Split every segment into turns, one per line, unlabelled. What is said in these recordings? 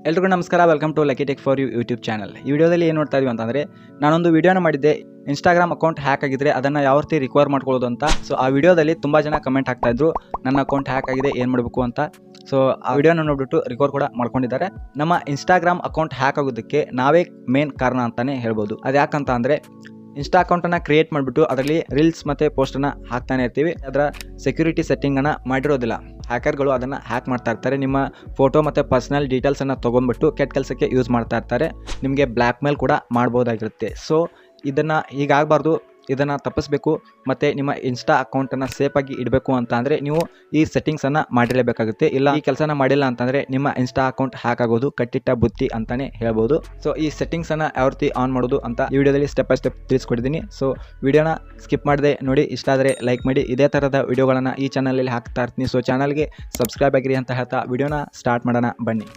ಎಲ್ರಿಗೂ ನಮಸ್ಕಾರ, welcome to lucky tech for you YouTube channel. ಈ ವಿಡಿಯೋದಲ್ಲಿ ಏನು ನೋಡ್ತಾ ಇದೀವಿ ಅಂತಂದರೆ, ನಾನೊಂದು ವಿಡಿಯೋನ ಮಾಡಿದ್ದೆ, ಇನ್ಸ್ಟಾಗ್ರಾಮ್ ಅಕೌಂಟ್ ಹ್ಯಾಕ್ ಆಗಿದ್ರೆ ಅದನ್ನು ಯಾವ ರೀತಿ ರಿಕವರ್ ಮಾಡ್ಕೊಳ್ಳೋದು ಅಂತ. ಸೊ ಆ ವಿಡಿಯೋದಲ್ಲಿ ತುಂಬ ಜನ ಕಮೆಂಟ್ ಹಾಕ್ತಾಯಿದ್ರು, ನನ್ನ ಅಕೌಂಟ್ ಹ್ಯಾಕ್ ಆಗಿದೆ, ಏನು ಮಾಡಬೇಕು ಅಂತ. ಸೊ ಆ ವಿಡಿಯೋನ ನೋಡ್ಬಿಟ್ಟು ರಿಕವರ್ ಕೂಡ ಮಾಡ್ಕೊಂಡಿದ್ದಾರೆ. ನಮ್ಮ ಇನ್ಸ್ಟಾಗ್ರಾಮ್ ಅಕೌಂಟ್ ಹ್ಯಾಕ್ ಆಗೋದಕ್ಕೆ ನಾವೇ ಮೇನ್ ಕಾರಣ ಅಂತಲೇ ಹೇಳ್ಬೋದು. ಅದು ಯಾಕಂತ ಅಂದರೆ, ಇನ್ಸ್ಟಾ ಅಕೌಂಟನ್ನು ಕ್ರಿಯೇಟ್ ಮಾಡಿಬಿಟ್ಟು ಅದರಲ್ಲಿ ರೀಲ್ಸ್ ಮತ್ತು ಪೋಸ್ಟನ್ನು ಹಾಕ್ತಾನೆ ಇರ್ತೀವಿ. ಅದರ ಸೆಕ್ಯೂರಿಟಿ ಸೆಟ್ಟಿಂಗನ್ನು ಮಾಡಿರೋದಿಲ್ಲ. ಹ್ಯಾಕರ್ಗಳು ಅದನ್ನು ಹ್ಯಾಕ್ ಮಾಡ್ತಾ ಇರ್ತಾರೆ. ನಿಮ್ಮ ಫೋಟೋ ಮತ್ತು ಪರ್ಸ್ನಲ್ ಡೀಟೇಲ್ಸನ್ನು ತೊಗೊಂಡ್ಬಿಟ್ಟು ಕೆಟ್ಟ ಕೆಲಸಕ್ಕೆ ಯೂಸ್ ಮಾಡ್ತಾ ಇರ್ತಾರೆ. ನಿಮಗೆ ಬ್ಲ್ಯಾಕ್ ಮೇಲ್ ಕೂಡ ಮಾಡ್ಬೋದಾಗಿರುತ್ತೆ. ಸೊ ಇದನ್ನು ಹೀಗಾಗಬಾರ್ದು, ಇದನ್ನು ತಪ್ಪಿಸ್ಬೇಕು ಮತ್ತು ನಿಮ್ಮ ಇನ್ಸ್ಟಾ ಅಕೌಂಟನ್ನು ಸೇಫಾಗಿ ಇಡಬೇಕು ಅಂತ ಅಂದರೆ ನೀವು ಈ ಸೆಟ್ಟಿಂಗ್ಸನ್ನು ಮಾಡಿರಲೇಬೇಕಾಗುತ್ತೆ. ಇಲ್ಲ ಈ ಕೆಲಸನ ಮಾಡಿಲ್ಲ ಅಂತಂದರೆ ನಿಮ್ಮ ಇನ್ಸ್ಟಾ ಅಕೌಂಟ್ ಹ್ಯಾಕ್ ಆಗೋದು ಕಟ್ಟಿಟ್ಟ ಬುತ್ತಿ ಅಂತಲೇ ಹೇಳ್ಬೋದು. ಸೊ ಈ ಸೆಟ್ಟಿಂಗ್ಸನ್ನು ಯಾವ ರೀತಿ ಆನ್ ಮಾಡೋದು ಅಂತ ಈ ವಿಡಿಯೋದಲ್ಲಿ ಸ್ಟೆಪ್ ಬೈ ಸ್ಟೆಪ್ ತಿಳಿಸ್ಕೊಟ್ಟಿದ್ದೀನಿ. ಸೊ ವಿಡಿಯೋನ ಸ್ಕಿಪ್ ಮಾಡದೆ ನೋಡಿ. ಇಷ್ಟ ಆದರೆ ಲೈಕ್ ಮಾಡಿ. ಇದೇ ಥರದ ವಿಡಿಯೋಗಳನ್ನು ಈ ಚಾನಲಲ್ಲಿ ಹಾಕ್ತಾ ಇರ್ತೀನಿ. ಸೊ ಚಾನಲ್ಗೆ ಸಬ್ಸ್ಕ್ರೈಬ್ ಆಗಿರಿ ಅಂತ ಹೇಳ್ತಾ ವಿಡಿಯೋನ ಸ್ಟಾರ್ಟ್ ಮಾಡೋಣ ಬನ್ನಿ.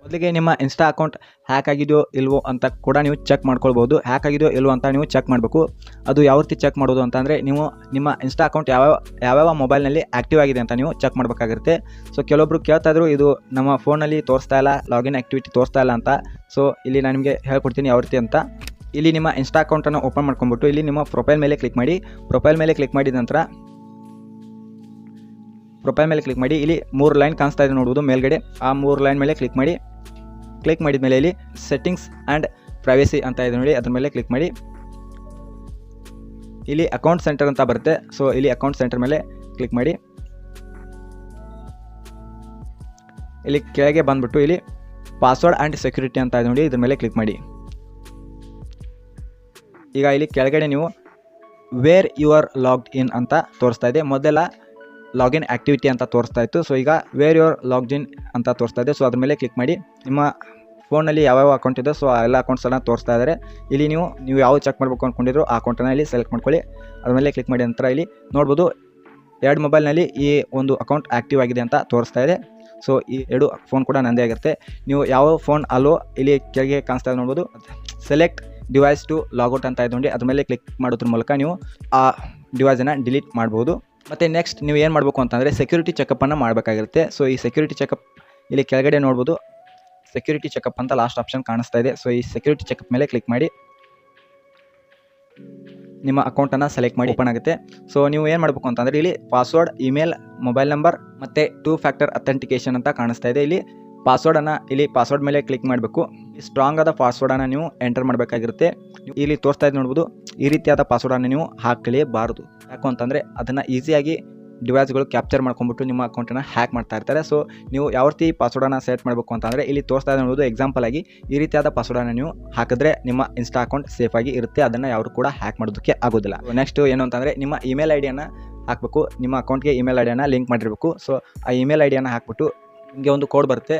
ಮೊದಲಿಗೆ ನಿಮ್ಮ ಇನ್ಸ್ಟಾ ಅಕೌಂಟ್ ಹ್ಯಾಕ್ ಆಗಿದೆಯೋ ಇಲ್ವೋ ಅಂತ ಕೂಡ ನೀವು ಚೆಕ್ ಮಾಡ್ಕೊಳ್ಬೋದು. ಹ್ಯಾಕ್ ಆಗಿದೆಯೋ ಇಲ್ವೋ ಅಂತ ನೀವು ಚೆಕ್ ಮಾಡಬೇಕು. ಅದು ಯಾವ ರೀತಿ ಚೆಕ್ ಮಾಡೋದು ಅಂತಂದರೆ, ನೀವು ನಿಮ್ಮ ಇನ್ಸ್ಟಾ ಅಕೌಂಟ್ ಯಾವ್ಯಾವ ಮೊಬೈಲ್ನಲ್ಲಿ ಆ್ಯಕ್ಟಿವ್ ಆಗಿದೆ ಅಂತ ನೀವು ಚೆಕ್ ಮಾಡಬೇಕಾಗಿರುತ್ತೆ. ಸೊ ಕೆಲವೊಬ್ರು ಕೇಳ್ತಾ ಇದ್ರು, ಇದು ನಮ್ಮ ಫೋನಲ್ಲಿ ತೋರಿಸ್ತಾ ಇಲ್ಲ, ಲಾಗಿನ್ ಆ್ಯಕ್ಟಿವಿಟಿ ತೋರಿಸ್ತಾ ಇಲ್ಲ ಅಂತ. ಸೊ ಇಲ್ಲಿ ನಾನು ನಿಮಗೆ ಹೇಳ್ಕೊಡ್ತೀನಿ ಯಾವ ರೀತಿ ಅಂತ. ಇಲ್ಲಿ ನಿಮ್ಮ ಇನ್ಸ್ಟಾ ಅಕೌಂಟನ್ನು ಓಪನ್ ಮಾಡ್ಕೊಂಡ್ಬಿಟ್ಟು ಇಲ್ಲಿ ನಿಮ್ಮ ಪ್ರೊಫೈಲ್ ಮೇಲೆ ಕ್ಲಿಕ್ ಮಾಡಿ. ಪ್ರೊಫೈಲ್ ಮೇಲೆ ಕ್ಲಿಕ್ ಮಾಡಿದ ನಂತರ ಇಲ್ಲಿ 3 ಲೈನ್ ಕಾಣಿಸ್ತಾ ಇದೆ ನೋಡ್ಬೋದು ಮೇಲ್ಗಡೆ. ಆ 3 ಲೈನ್ ಮೇಲೆ ಕ್ಲಿಕ್ ಮಾಡಿ. ಕ್ಲಿಕ್ ಮಾಡಿದ ಮೇಲೆ ಇಲ್ಲಿ ಸೆಟ್ಟಿಂಗ್ಸ್ ಆ್ಯಂಡ್ ಪ್ರೈವೇಸಿ ಅಂತ ಇದೆ ನೋಡಿ, ಅದ್ರ ಮೇಲೆ ಕ್ಲಿಕ್ ಮಾಡಿ. ಇಲ್ಲಿ ಅಕೌಂಟ್ ಸೆಂಟರ್ ಅಂತ ಬರುತ್ತೆ. ಸೊ ಇಲ್ಲಿ ಅಕೌಂಟ್ ಸೆಂಟರ್ ಮೇಲೆ ಕ್ಲಿಕ್ ಮಾಡಿ. ಇಲ್ಲಿ ಕೆಳಗೆ ಬಂದ್ಬಿಟ್ಟು ಇಲ್ಲಿ ಪಾಸ್ವರ್ಡ್ ಆ್ಯಂಡ್ ಸೆಕ್ಯೂರಿಟಿ ಅಂತ ಇದೆ ನೋಡಿ, ಇದ್ರ ಮೇಲೆ ಕ್ಲಿಕ್ ಮಾಡಿ. ಈಗ ಇಲ್ಲಿ ಕೆಳಗಡೆ ನೀವು ವೇರ್ ಯು ಆರ್ ಲಾಗ್ಡ್ ಇನ್ ಅಂತ ತೋರಿಸ್ತಾ ಇದೆ. ಮೊದಲ ಲಾಗಿನ್ ಆ್ಯಕ್ಟಿವಿಟಿ ಅಂತ ತೋರಿಸ್ತಾ ಇತ್ತು. ಸೊ ಈಗ ವೇರ್ ಯುವರ್ ಲಾಗ್ಡ್ ಇನ್ ಅಂತ ತೋರಿಸ್ತಾ ಇದೆ. ಸೊ ಅದ್ರ ಮೇಲೆ ಕ್ಲಿಕ್ ಮಾಡಿ. ನಿಮ್ಮ ಫೋನಲ್ಲಿ ಯಾವ್ಯಾವ ಅಕೌಂಟ್ ಇದೆ ಸೊ ಆ ಎಲ್ಲ ಅಕೌಂಟ್ಸನ್ನು ತೋರಿಸ್ತಾ ಇದ್ದಾರೆ. ಇಲ್ಲಿ ನೀವು ಯಾವುದು ಚೆಕ್ ಮಾಡಬೇಕು ಅಂದ್ಕೊಂಡಿದ್ರು ಆ ಅಕೌಂಟನ್ನು ಇಲ್ಲಿ ಸೆಲೆಕ್ಟ್ ಮಾಡ್ಕೊಳ್ಳಿ. ಅದ್ರ ಮೇಲೆ ಕ್ಲಿಕ್ ಮಾಡಿ ನಂತರ ಇಲ್ಲಿ ನೋಡ್ಬೋದು 2 ಮೊಬೈಲ್ನಲ್ಲಿ ಈ ಒಂದು ಅಕೌಂಟ್ ಆ್ಯಕ್ಟಿವ್ ಆಗಿದೆ ಅಂತ ತೋರಿಸ್ತಾ ಇದೆ. ಸೊ ಈ 2 ಫೋನ್ ಕೂಡ ನಂದೇ ಆಗಿರುತ್ತೆ. ನೀವು ಯಾವ ಫೋನ್ ಅಲ್ಲೋ ಇಲ್ಲಿ ಕೆಳಗೆ ಕಾಣಿಸ್ತಾ ಇದೆ ನೋಡ್ಬೋದು, ಸೆಲೆಕ್ಟ್ ಡಿವೈಸ್ ಟು ಲಾಗೌಟ್ ಅಂತ ಇದೆ ನೋಡಿ, ಅದ್ರ ಮೇಲೆ ಕ್ಲಿಕ್ ಮಾಡೋದ್ರ ಮೂಲಕ ನೀವು ಆ ಡಿವೈಸನ್ನು ಡಿಲೀಟ್ ಮಾಡ್ಬೋದು. ಮತ್ತು ನೆಕ್ಸ್ಟ್ ನೀವು ಏನು ಮಾಡಬೇಕು ಅಂತಂದರೆ ಸೆಕ್ಯೂರಿಟಿ ಚೆಕಪ್ಪನ್ನು ಮಾಡಬೇಕಾಗಿರುತ್ತೆ. ಸೊ ಈ ಸೆಕ್ಯೂರಿಟಿ ಚೆಕಪ್ ಇಲ್ಲಿ ಕೆಳಗಡೆ ನೋಡ್ಬೋದು, ಸೆಕ್ಯೂರಿಟಿ ಚೆಕಪ್ ಅಂತ ಲಾಸ್ಟ್ ಆಪ್ಷನ್ ಕಾಣಿಸ್ತಾ ಇದೆ. ಸೊ ಈ ಸೆಕ್ಯೂರಿಟಿ ಚೆಕಪ್ ಮೇಲೆ ಕ್ಲಿಕ್ ಮಾಡಿ ನಿಮ್ಮ ಅಕೌಂಟನ್ನು ಸೆಲೆಕ್ಟ್ ಮಾಡಿ ಓಪನ್ ಆಗುತ್ತೆ. ಸೊ ನೀವು ಏನು ಮಾಡಬೇಕು ಅಂತಂದರೆ ಇಲ್ಲಿ ಪಾಸ್ವರ್ಡ್, ಇಮೇಲ್, ಮೊಬೈಲ್ ನಂಬರ್ ಮತ್ತು 2 ಫ್ಯಾಕ್ಟರ್ ಅಥೆಂಟಿಕೇಷನ್ ಅಂತ ಕಾಣಿಸ್ತಾ ಇದೆ. ಇಲ್ಲಿ ಪಾಸ್ವರ್ಡನ್ನು ಇಲ್ಲಿ ಪಾಸ್ವರ್ಡ್ ಮೇಲೆ ಕ್ಲಿಕ್ ಮಾಡಬೇಕು. ಸ್ಟ್ರಾಂಗ್ ಆದ ಪಾಸ್ವರ್ಡನ್ನು ನೀವು ಎಂಟರ್ ಮಾಡಬೇಕಾಗಿರುತ್ತೆ. ಇಲ್ಲಿ ತೋರಿಸ್ತಾ ಇದೆ ನೋಡ್ಬೋದು, ಈ ರೀತಿಯಾದ ಪಾಸ್ವರ್ಡನ್ನು ನೀವು ಹಾಕಲೇಬಾರದು. ಯಾಕೆ ಅಂತಂದರೆ ಅದನ್ನು ಈಸಿಯಾಗಿ ಡಿವೈಸ್ಗಳು ಕ್ಯಾಪ್ಚರ್ ಮಾಡ್ಕೊಂಡ್ಬಿಟ್ಟು ನಿಮ್ಮ ಅಕೌಂಟನ್ನು ಹ್ಯಾಕ್ ಮಾಡ್ತಾ ಇರ್ತಾರೆ. ಸೊ ನೀವು ಯಾವ ರೀತಿ ಪಾಸ್ವರ್ಡನ್ನು ಸೆಟ್ ಮಾಡಬೇಕು ಅಂತಂದರೆ ಇಲ್ಲಿ ತೋರಿಸ್ತಾ ಇದೆ ನೋಡೋದು, ಎಕ್ಸಾಂಪಲ್ ಆಗಿ ಈ ರೀತಿಯಾದ ಪಾಸ್ವರ್ಡನ್ನು ನೀವು ಹಾಕಿದ್ರೆ ನಿಮ್ಮ ಇನ್ಸ್ಟಾ ಅಕೌಂಟ್ ಸೇಫಾಗಿ ಇರುತ್ತೆ. ಅದನ್ನು ಯಾರು ಕೂಡ ಹ್ಯಾಕ್ ಮಾಡೋದಕ್ಕೆ ಆಗೋದಿಲ್ಲ. ನೆಕ್ಸ್ಟ್ ಏನು ಅಂತಂದರೆ ನಿಮ್ಮ ಇಮೇಲ್ ಐಡಿಯನ್ನು ಹಾಕಬೇಕು. ನಿಮ್ಮ ಅಕೌಂಟ್ಗೆ ಇಮೇಲ್ ಐಡಿಯನ್ನು ಲಿಂಕ್ ಮಾಡಿರಬೇಕು. ಸೊ ಆ ಇಮೇಲ್ ಐಡಿಯನ್ನು ಹಾಕ್ಬಿಟ್ಟು ನಿಮಗೆ ಒಂದು ಕೋಡ್ ಬರುತ್ತೆ,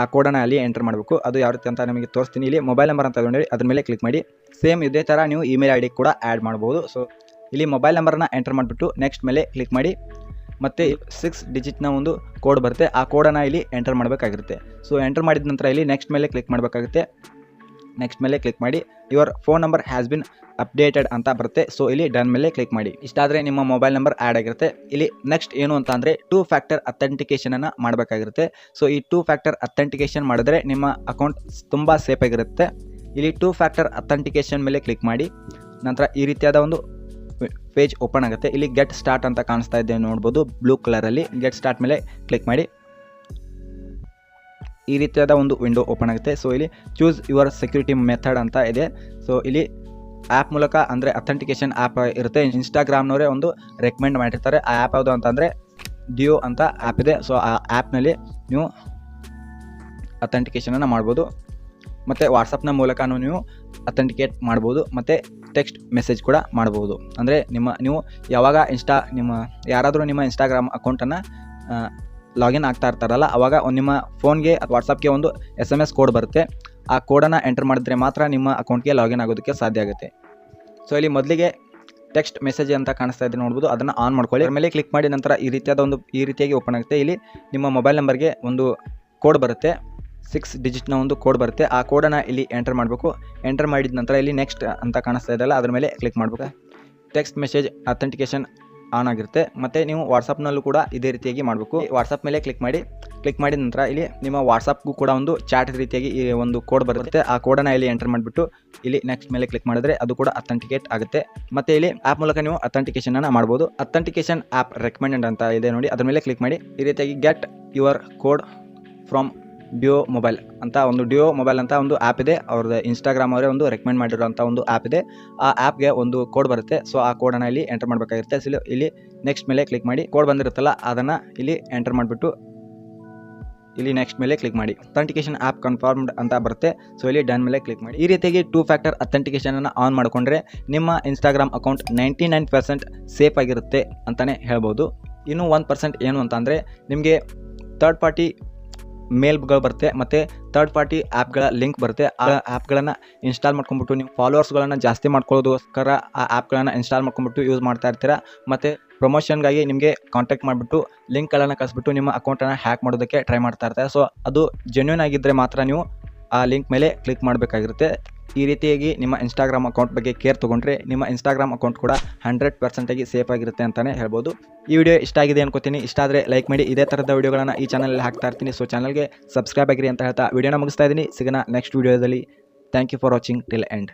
ಆ ಕೋಡನ್ನು ಅಲ್ಲಿ ಎಂಟರ್ ಮಾಡಬೇಕು. ಅದು ಯಾವ ರೀತಿ ಅಂತ ನಿಮಗೆ ತೋರಿಸ್ತೀನಿ. ಇಲ್ಲಿ ಮೊಬೈಲ್ ನಂಬರ್ ಅಂತ ತಗೊಂಡು ಅದ್ರ ಮೇಲೆ ಕ್ಲಿಕ್ ಮಾಡಿ. ಸೇಮ್ ಇದೇ ಥರ ನೀವು ಇಮೇಲ್ ಐ ಡಿ ಕೂಡ ಆ್ಯಡ್ ಮಾಡ್ಬೋದು. ಸೊ ಇಲ್ಲಿ ಮೊಬೈಲ್ ನಂಬರನ್ನ ಎಂಟರ್ ಮಾಡಿಬಿಟ್ಟು ನೆಕ್ಸ್ಟ್ ಮೇಲೆ ಕ್ಲಿಕ್ ಮಾಡಿ. ಮತ್ತು 6 ಡಿಜಿಟ್ನ ಒಂದು ಕೋಡ್ ಬರುತ್ತೆ, ಆ ಕೋಡನ್ನು ಇಲ್ಲಿ ಎಂಟರ್ ಮಾಡಬೇಕಾಗಿರುತ್ತೆ. ಸೊ ಎಂಟರ್ ಮಾಡಿದ ನಂತರ ಇಲ್ಲಿ ನೆಕ್ಸ್ಟ್ ಮೇಲೆ ಕ್ಲಿಕ್ ಮಾಡಬೇಕಾಗುತ್ತೆ. ನೆಕ್ಸ್ಟ್ ಮೇಲೆ ಕ್ಲಿಕ್ ಮಾಡಿ. Your phone number has been updated ಅಂತ ಬರುತ್ತೆ. ಸೊ ಇಲ್ಲಿ ಡನ್ ಮೇಲೆ ಕ್ಲಿಕ್ ಮಾಡಿ. ಇಷ್ಟಾದರೆ ನಿಮ್ಮ ಮೊಬೈಲ್ ನಂಬರ್ ಆ್ಯಡ್ ಆಗಿರುತ್ತೆ. ಇಲ್ಲಿ ನೆಕ್ಸ್ಟ್ ಏನು ಅಂತ ಅಂದರೆ 2 ಫ್ಯಾಕ್ಟರ್ ಅಥೆಂಟಿಕೇಷನನ್ನು ಮಾಡಬೇಕಾಗಿರುತ್ತೆ. ಸೊ ಈ 2 ಫ್ಯಾಕ್ಟರ್ ಅಥೆಂಟಿಕೇಷನ್ ಮಾಡಿದ್ರೆ ನಿಮ್ಮ ಅಕೌಂಟ್ ತುಂಬ ಸೇಫ್ ಆಗಿರುತ್ತೆ. ಇಲ್ಲಿ 2 ಫ್ಯಾಕ್ಟರ್ ಅಥೆಂಟಿಕೇಷನ್ ಮೇಲೆ ಕ್ಲಿಕ್ ಮಾಡಿ. ನಂತರ ಈ ರೀತಿಯಾದ ಒಂದು ಪೇಜ್ ಓಪನ್ ಆಗುತ್ತೆ. ಇಲ್ಲಿ ಗೆಟ್ ಸ್ಟಾರ್ಟ್ ಅಂತ ಕಾಣಿಸ್ತಾ ಇದೆ ನೋಡ್ಬೋದು ಬ್ಲೂ ಕಲರಲ್ಲಿ. ಗೆಟ್ ಸ್ಟಾರ್ಟ್ ಮೇಲೆ ಕ್ಲಿಕ್ ಮಾಡಿ. ಈ ರೀತಿಯಾದ ಒಂದು ವಿಂಡೋ ಓಪನ್ ಆಗುತ್ತೆ. ಸೊ ಇಲ್ಲಿ ಚೂಸ್ ಯುವರ್ ಸೆಕ್ಯೂರಿಟಿ ಮೆಥಡ್ ಅಂತ ಇದೆ. ಸೊ ಇಲ್ಲಿ ಆ್ಯಪ್ ಮೂಲಕ ಅಂದರೆ ಅಥೆಂಟಿಕೇಷನ್ ಆ್ಯಪ್ ಇರುತ್ತೆ. ಇನ್ಸ್ಟಾಗ್ರಾಮ್ನವರೇ ಒಂದು ರೆಕಮೆಂಡ್ ಮಾಡಿರ್ತಾರೆ. ಆ ಆ್ಯಪ್ ಯಾವುದು ಅಂತಂದರೆ ಡಿಯೋ ಅಂತ ಆ್ಯಪ್ ಇದೆ. ಸೊ ಆ ಆ್ಯಪ್ನಲ್ಲಿ ನೀವು ಅಥೆಂಟಿಕೇಷನನ್ನು ಮಾಡ್ಬೋದು. ಮತ್ತು ವಾಟ್ಸಪ್ನ ಮೂಲಕನೂ ನೀವು ಅಥೆಂಟಿಕೇಟ್ ಮಾಡ್ಬೋದು. ಮತ್ತು ಟೆಕ್ಸ್ಟ್ ಮೆಸೇಜ್ ಕೂಡ ಮಾಡ್ಬೋದು. ಅಂದರೆ ನೀವು ಯಾವಾಗ ಯಾರಾದರೂ ನಿಮ್ಮ ಇನ್ಸ್ಟಾಗ್ರಾಮ್ ಅಕೌಂಟನ್ನು ಲಾಗಿನ್ ಆಗ್ತಾ ಇರ್ತಾರಲ್ಲ, ಆವಾಗ ನಿಮ್ಮ ಫೋನ್ಗೆ ಅಥವಾ ವಾಟ್ಸಪ್ಗೆ ಒಂದು SMS ಕೋಡ್ ಬರುತ್ತೆ. ಆ ಕೋಡನ್ನು ಎಂಟರ್ ಮಾಡಿದ್ರೆ ಮಾತ್ರ ನಿಮ್ಮ ಅಕೌಂಟ್ಗೆ ಲಾಗಿನ್ ಆಗೋದಕ್ಕೆ ಸಾಧ್ಯ ಆಗುತ್ತೆ. ಸೊ ಇಲ್ಲಿ ಮೊದಲಿಗೆ ಟೆಕ್ಸ್ಟ್ ಮೆಸೇಜ್ ಅಂತ ಕಾಣಿಸ್ತಾ ಇದೆ ನೋಡ್ಬೋದು, ಅದನ್ನು ಆನ್ ಮಾಡ್ಕೊಳ್ಳಿ. ಅದರ ಮೇಲೆ ಕ್ಲಿಕ್ ಮಾಡಿ ನಂತರ ಈ ರೀತಿಯಾಗಿ ಓಪನ್ ಆಗುತ್ತೆ. ಇಲ್ಲಿ ನಿಮ್ಮ ಮೊಬೈಲ್ ನಂಬರ್ಗೆ ಒಂದು ಕೋಡ್ ಬರುತ್ತೆ, 6 ಡಿಜಿಟ್ನ ಒಂದು ಕೋಡ್ ಬರುತ್ತೆ. ಆ ಕೋಡನ್ನು ಇಲ್ಲಿ ಎಂಟರ್ ಮಾಡಬೇಕು. ಎಂಟರ್ ಮಾಡಿದ ನಂತರ ಇಲ್ಲಿ ನೆಕ್ಸ್ಟ್ ಅಂತ ಕಾಣಿಸ್ತಾ ಇದೆಯಲ್ಲ, ಅದ್ರ ಮೇಲೆ ಕ್ಲಿಕ್ ಮಾಡಬೇಕು. ಟೆಕ್ಸ್ಟ್ ಮೆಸೇಜ್ ಅಥೆಂಟಿಕೇಷನ್ ಆನ್ ಆಗಿರುತ್ತೆ. ಮತ್ತು ನೀವು ವಾಟ್ಸಪ್ನಲ್ಲೂ ಕೂಡ ಇದೇ ರೀತಿಯಾಗಿ ಮಾಡಬೇಕು. ವಾಟ್ಸಪ್ ಮೇಲೆ ಕ್ಲಿಕ್ ಮಾಡಿದ ನಂತರ ಇಲ್ಲಿ ನಿಮ್ಮ ವಾಟ್ಸಪ್ಗೂ ಕೂಡ ಒಂದು ಚಾಟ್ ರೀತಿಯಾಗಿ ಈ ಒಂದು ಕೋಡ್ ಬರುತ್ತೆ. ಆ ಕೋಡನ್ನು ಇಲ್ಲಿ ಎಂಟರ್ ಮಾಡಿಬಿಟ್ಟು ಇಲ್ಲಿ ನೆಕ್ಸ್ಟ್ ಮೇಲೆ ಕ್ಲಿಕ್ ಮಾಡಿದ್ರೆ ಅದು ಕೂಡ ಅಥೆಂಟಿಕೇಟ್ ಆಗುತ್ತೆ. ಮತ್ತು ಇಲ್ಲಿ ಆ್ಯಪ್ ಮೂಲಕ ನೀವು ಅಥೆಂಟಿಕೇಶನ್ ಅನ್ನು ಮಾಡ್ಬೋದು. ಅಥೆಂಟಿಕೇಶನ್ ಆ್ಯಪ್ ರೆಕಮೆಂಡೆಡ್ ಅಂತ ಇದೆ ನೋಡಿ, ಅದ್ರ ಮೇಲೆ ಕ್ಲಿಕ್ ಮಾಡಿ ಈ ರೀತಿಯಾಗಿ ಗೆಟ್ ಯುವರ್ ಕೋಡ್ ಫ್ರಮ್ ಡ್ಯೂ ಮೊಬೈಲ್ ಅಂತ ಒಂದು ಡ್ಯೂ ಮೊಬೈಲ್ ಅಂತ ಒಂದು ಆ್ಯಪ್ ಇದೆ. ಅವ್ರದ್ದು ಇನ್ಸ್ಟಾಗ್ರಾಮ್ ಅವರೇ ಒಂದು ರೆಕಮೆಂಡ್ ಮಾಡಿರೋಂಥ ಒಂದು ಆ್ಯಪ್ ಇದೆ. ಆ ಆ್ಯಪ್ಗೆ ಒಂದು ಕೋಡ್ ಬರುತ್ತೆ. ಸೊ ಆ ಕೋಡನ್ನು ಇಲ್ಲಿ ಎಂಟರ್ ಮಾಡಬೇಕಾಗಿರುತ್ತೆ. ಸೊ ಇಲ್ಲಿ ನೆಕ್ಸ್ಟ್ ಮೇಲೆ ಕ್ಲಿಕ್ ಮಾಡಿ ಕೋಡ್ ಬಂದಿರುತ್ತಲ್ಲ ಅದನ್ನು ಇಲ್ಲಿ ಎಂಟರ್ ಮಾಡಿಬಿಟ್ಟು ಇಲ್ಲಿ ನೆಕ್ಸ್ಟ್ ಮೇಲೆ ಕ್ಲಿಕ್ ಮಾಡಿ ಅಥೆಂಟಿಕೇಶನ್ ಆ್ಯಪ್ ಕನ್ಫರ್ಮ್ಡ್ ಅಂತ ಬರುತ್ತೆ. ಸೊ ಇಲ್ಲಿ ಡನ್ ಮೇಲೆ ಕ್ಲಿಕ್ ಮಾಡಿ. ಈ ರೀತಿಯಾಗಿ 2 ಫ್ಯಾಕ್ಟರ್ ಅಥೆಂಟಿಕೇಶನನ್ನು ಆನ್ ಮಾಡಿಕೊಂಡ್ರೆ ನಿಮ್ಮ ಇನ್ಸ್ಟಾಗ್ರಾಮ್ ಅಕೌಂಟ್ 99% ಸೇಫ್ ಆಗಿರುತ್ತೆ ಅಂತಲೇ ಹೇಳ್ಬೋದು. ಇನ್ನು 1% ಏನು ಅಂತ ಅಂದರೆ ನಿಮಗೆ ಥರ್ಡ್ ಪಾರ್ಟಿ ಮೇಲ್ಗಳು ಬರುತ್ತೆ ಮತ್ತು ಥರ್ಡ್ ಪಾರ್ಟಿ ಆ್ಯಪ್ಗಳ ಲಿಂಕ್ ಬರುತ್ತೆ. ಆ ಆ್ಯಪ್ಗಳನ್ನು ಇನ್ಸ್ಟಾಲ್ ಮಾಡ್ಕೊಂಡ್ಬಿಟ್ಟು ನೀವು ಫಾಲೋವರ್ಸ್ಗಳನ್ನು ಜಾಸ್ತಿ ಮಾಡ್ಕೊಳ್ಳೋದಕ್ಕೋಸ್ಕರ ಆ ಆ್ಯಪ್ಗಳನ್ನು ಇನ್ಸ್ಟಾಲ್ ಮಾಡ್ಕೊಂಡ್ಬಿಟ್ಟು ಯೂಸ್ ಮಾಡ್ತಾ ಇರ್ತೀರ. ಮತ್ತು ಪ್ರಮೋಷನ್ಗಾಗಿ ನಿಮಗೆ ಕಾಂಟ್ಯಾಕ್ಟ್ ಮಾಡಿಬಿಟ್ಟು ಲಿಂಕ್ಗಳನ್ನು ಕಳಿಸ್ಬಿಟ್ಟು ನಿಮ್ಮ ಅಕೌಂಟನ್ನು ಹ್ಯಾಕ್ ಮಾಡೋದಕ್ಕೆ ಟ್ರೈ ಮಾಡ್ತಾ ಇರ್ತಾರೆ. ಸೊ ಅದು ಜೆನ್ಯೂನ್ ಆಗಿದ್ದರೆ ಮಾತ್ರ ನೀವು ಆ ಲಿಂಕ್ ಮೇಲೆ ಕ್ಲಿಕ್ ಮಾಡಬೇಕಾಗಿರುತ್ತೆ. ಈ ರೀತಿಯಾಗಿ ನಿಮ್ಮ ಇನ್ಸ್ಟಾಗ್ರಾಮ್ ಅಕೌಂಟ್ ಬಗ್ಗೆ ಕೇರ್ ತೊಗೊಂಡ್ರೆ ನಿಮ್ಮ ಇನ್ಸ್ಟಾಗ್ರಾಮ್ ಅಕೌಂಟ್ ಕೂಡ 100% ಸೇಫ್ ಆಗಿರುತ್ತೆ ಅಂತಲೇ ಹೇಳ್ಬೋದು. ಈ ವಿಡಿಯೋ ಇಷ್ಟ ಆಗಿದೆ ಅನ್ಕೋತೀನಿ. ಇಷ್ಟ ಆದರೆ ಲೈಕ್ ಮಾಡಿ. ಇದೇ ಥರದ ವಿಡಿಯೋಗಳನ್ನು ಈ ಚಾನಲಲ್ಲಿ ಹಾಕ್ತಾ ಇರ್ತೀನಿ. ಸೊ ಚಾನಲ್ಗೆ ಸಬ್ಸ್ಕ್ರೈಬ್ ಆಗಿರಿ ಅಂತ ಹೇಳ್ತಾ ವಿಡಿಯೋನ ಮುಗಿಸ್ತಾ ಇದ್ದೀನಿ. ಸಿಗೋಣ ನೆಕ್ಸ್ಟ್ ವಿಡಿಯೋದಲ್ಲಿ. Thank you for watching till end.